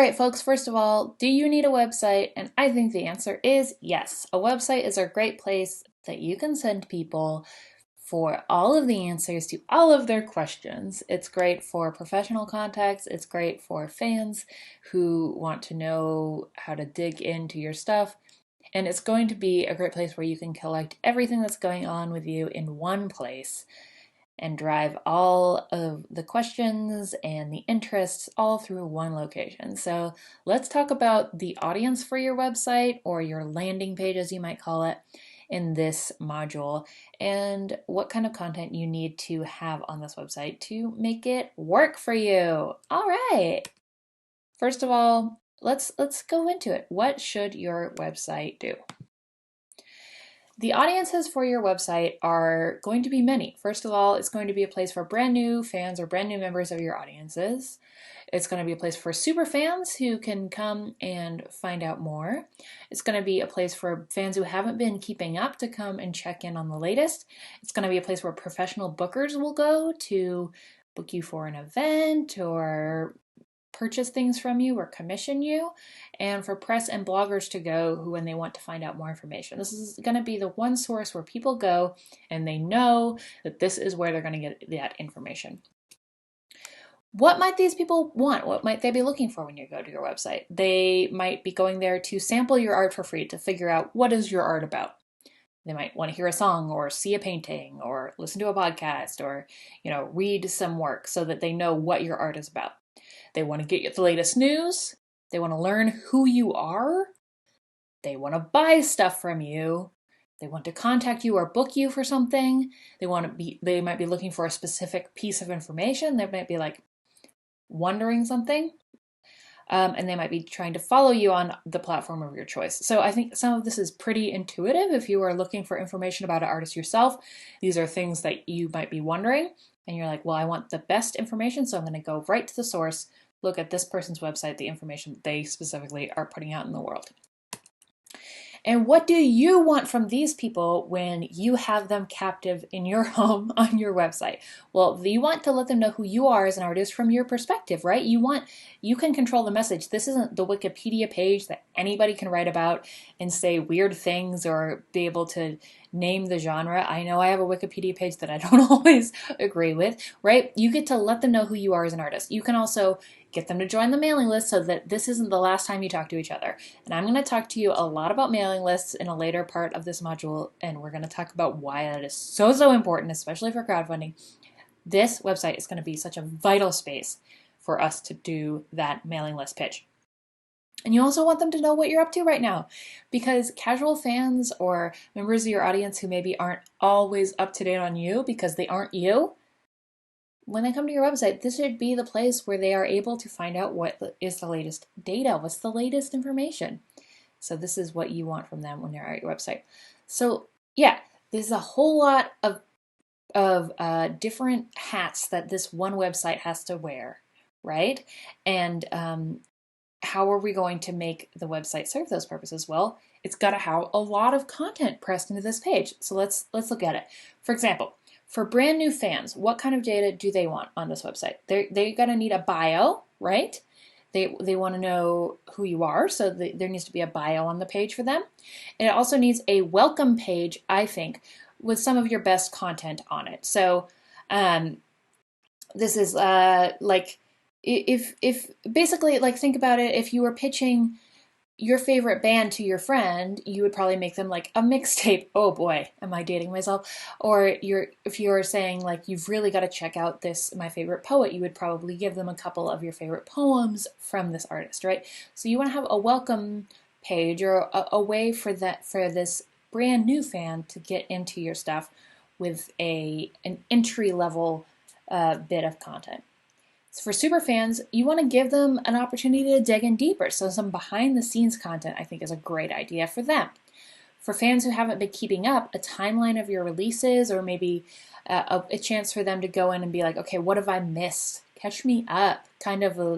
right, folks, first of all, do you need a website? And I think the answer is yes. A website is a great place that you can send people for all of the answers to all of their questions. It's great for professional contacts. It's great for fans who want to know how to dig into your stuff. And it's going to be a great place where you can collect everything that's going on with you in one place and drive all of the questions and the interests all through one location. So let's talk about the audience for your website, or your landing page as you might call it, in this module, and what kind of content you need to have on this website to make it work for you. All right. First of all, let's go into it. What should your website do? The audiences for your website are going to be many. First of all, it's going to be a place for brand new fans or brand new members of your audiences. It's going to be a place for super fans who can come and find out more. It's going to be a place for fans who haven't been keeping up to come and check in on the latest. It's going to be a place where professional bookers will go to book you for an event or purchase things from you or commission you, and for press and bloggers to go who when they want to find out more information. This is going to be the one source where people go and they know that this is where they're going to get that information. What might these people want? What might they be looking for when you go to your website? They might be going there to sample your art for free, to figure out what is your art about. They might want to hear a song or see a painting or listen to a podcast or, read some work so that they know what your art is about. They want to get you the latest news. They want to learn who you are. They want to buy stuff from you. They want to contact you or book you for something. They might be looking for a specific piece of information. They might be wondering something. And they might be trying to follow you on the platform of your choice. So I think some of this is pretty intuitive. If you are looking for information about an artist yourself, these are things that you might be wondering. And you're like, well, I want the best information, so I'm going to go right to the source, look at this person's website, the information that they specifically are putting out in the world. And what do you want from these people when you have them captive in your home on your website? Well, you want to let them know who you are as an artist from your perspective, right? You can control the message. This isn't the Wikipedia page that anybody can write about and say weird things or be able to name the genre. I know I have a Wikipedia page that I don't always agree with, right? You get to let them know who you are as an artist. You can also get them to join the mailing list so that this isn't the last time you talk to each other. And I'm going to talk to you a lot about mailing lists in a later part of this module, and we're going to talk about why that is so important, especially for crowdfunding. This website is going to be such a vital space for us to do that mailing list pitch. And you also want them to know what you're up to right now, because casual fans or members of your audience who maybe aren't always up to date on you because they aren't you, when they come to your website, this should be the place where they are able to find out what is the latest data, what's the latest information. So this is what you want from them when they're at your website. So yeah, there's a whole lot of different hats that this one website has to wear, right? And how are we going to make the website serve those purposes? Well, it's got to have a lot of content pressed into this page. So let's look at it. For example, for brand new fans, what kind of data do they want on this website? They're going to need a bio, right? They want to know who you are, so there needs to be a bio on the page for them. And it also needs a welcome page, I think, with some of your best content on it. So this is if basically, think about it, if you were pitching your favorite band to your friend, you would probably make them a mixtape. Oh boy, am I dating myself? Or if you're saying you've really got to check out this my favorite poet, you would probably give them a couple of your favorite poems from this artist, right? So you want to have a welcome page or a way for this brand new fan to get into your stuff with an entry level bit of content. For super fans, you want to give them an opportunity to dig in deeper. So some behind the scenes content, I think, is a great idea for them. For fans who haven't been keeping up, a timeline of your releases, or maybe a chance for them to go in and be like, okay, what have I missed? Catch me up. Kind of the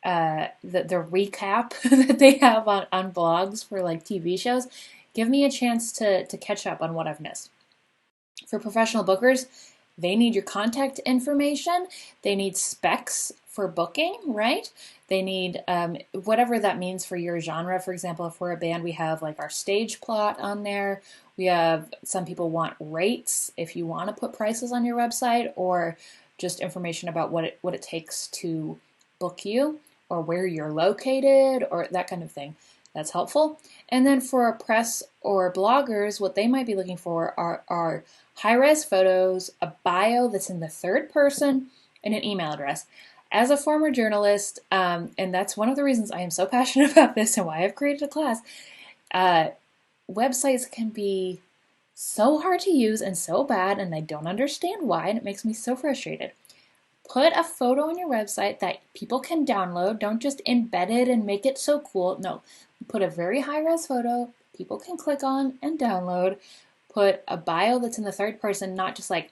recap that they have on blogs for TV shows. Give me a chance to catch up on what I've missed. For professional bookers, they need your contact information. They need specs for booking, right? They need whatever that means for your genre. For example, if we're a band, we have like our stage plot on there. We have, some people want rates if you want to put prices on your website, or just information about what it takes to book you, or where you're located, or that kind of thing. That's helpful. And then for press or bloggers, what they might be looking for are high-res photos, a bio that's in the third person, and an email address. As a former journalist, and that's one of the reasons I am so passionate about this and why I've created a class, websites can be so hard to use and so bad, and I don't understand why, and it makes me so frustrated. Put a photo on your website that people can download. Don't just embed it and make it so cool. No, put a very high-res photo people can click on and download. Put a bio that's in the third person, not just like,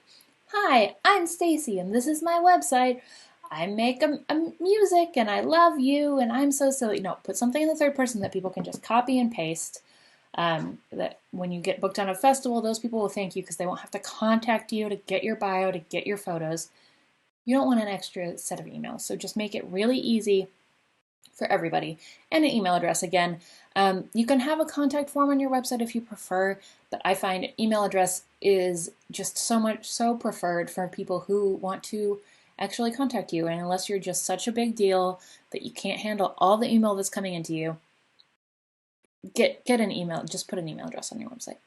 hi, I'm Stacy and this is my website. I make a music and I love you and I'm so silly. No, put something in the third person that people can just copy and paste. That when you get booked on a festival, those people will thank you because they won't have to contact you to get your bio, to get your photos. You don't want an extra set of emails, so just make it really easy for everybody. And an email address again. You can have a contact form on your website if you prefer, but I find email address is just so preferred for people who want to actually contact you. And unless you're just such a big deal that you can't handle all the email that's coming into you, get an email. Just put an email address on your website.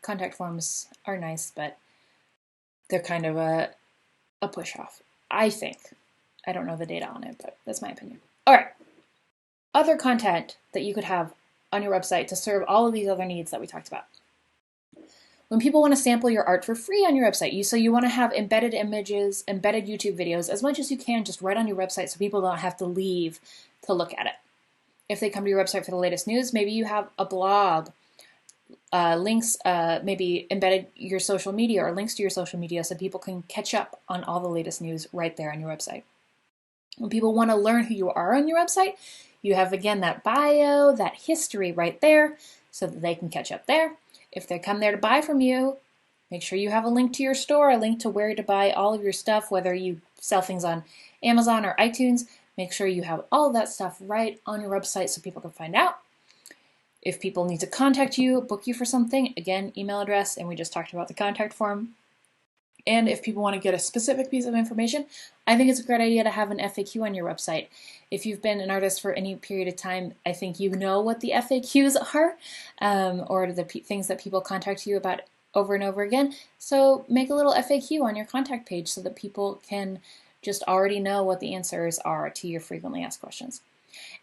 Contact forms are nice, but they're kind of a push off, I think. I don't know the data on it, but that's my opinion. All right. Other content that you could have on your website to serve all of these other needs that we talked about. When people want to sample your art for free on your website, so you want to have embedded images, embedded YouTube videos, as much as you can just right on your website so people don't have to leave to look at it. If they come to your website for the latest news, maybe you have a blog, links, maybe embedded your social media or links to your social media so people can catch up on all the latest news right there on your website. When people want to learn who you are on your website, you have, again, that bio, that history right there so that they can catch up there. If they come there to buy from you, make sure you have a link to your store, a link to where to buy all of your stuff, whether you sell things on Amazon or iTunes. Make sure you have all of that stuff right on your website so people can find out. If people need to contact you, book you for something, again, email address, and we just talked about the contact form. And if people want to get a specific piece of information, I think it's a great idea to have an FAQ on your website. If you've been an artist for any period of time, I think you know what the FAQs are, or the things that people contact you about over and over again. So make a little FAQ on your contact page so that people can just already know what the answers are to your frequently asked questions.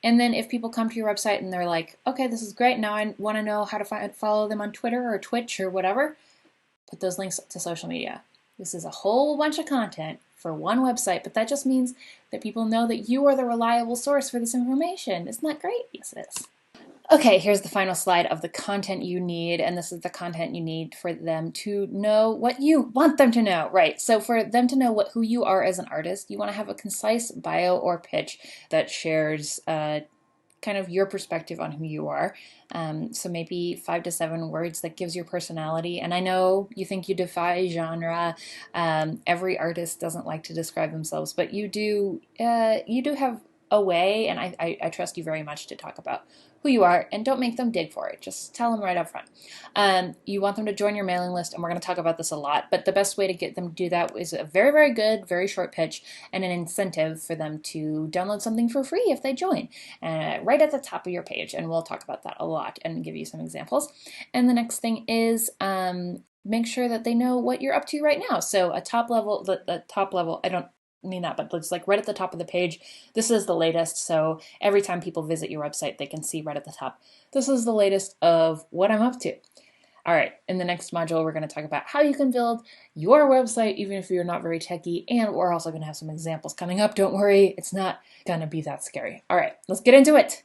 And then if people come to your website and they're like, okay, this is great, now I want to know how to follow them on Twitter or Twitch or whatever, put those links to social media. This is a whole bunch of content for one website, but that just means that people know that you are the reliable source for this information. Isn't that great? Yes, it is. Okay, here's the final slide of the content you need, and this is the content you need for them to know what you want them to know. Right, so for them to know who you are as an artist, you want to have a concise bio or pitch that shares kind of your perspective on who you are. So maybe 5 to 7 words that gives your personality. And I know you think you defy genre. Every artist doesn't like to describe themselves, but you do have a way, and I trust you very much to talk about who you are, and don't make them dig for it. Just tell them right up front. You want them to join your mailing list, and we're going to talk about this a lot, but the best way to get them to do that is a very, very good, very short pitch and an incentive for them to download something for free if they join, right at the top of your page, and we'll talk about that a lot and give you some examples. And the next thing is make sure that they know what you're up to right now. So the top level, I don't mean that, but it's like right at the top of the page, this is the latest. So every time people visit your website, they can see right at the top, this is the latest of what I'm up to. All right, in the next module, we're going to talk about how you can build your website even if you're not very techy, and we're also going to have some examples coming up. Don't worry, it's not going to be that scary. All right, let's get into it.